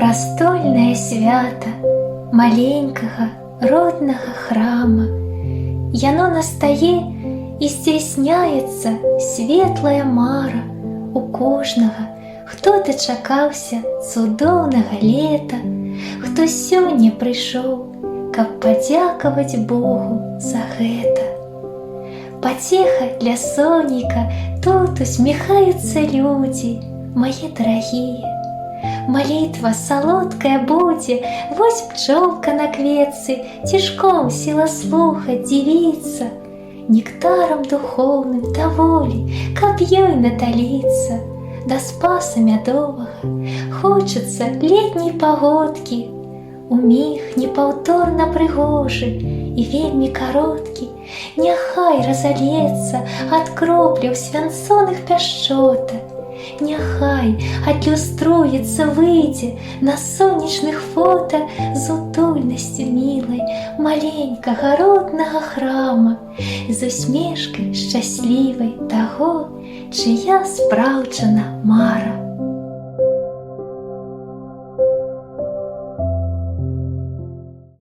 Прастольнае свята маленькага роднага храма. Яно настае і здзяйсняецца светлая мара у кожнага, хто дачакаўся цудоўнага лета, хто сёння прыйшоў, каб падзякаваць Богу за гэта. Пацеха для сонейка, тут усміхаюцца людзі, мае дарагія. Малітва салодкая будзе, вось пчолка на кветцы, цішком сіла слуха дзівіцца, нектарам духоўным даволі, каб ёй наталіцца. Да спаса мядовага хочацца летняй пагодкі, уміг непаўторна прыгожы і вельмі кароткі, няхай разалецца ад кропляў свянцоных пяшчотак. Няхай адлюструецца, выйдзе на сонечных фота з утульнасцю мілай маленькага роднага храма, з усмешкай шчаслівай таго, чыя спраўджана мара.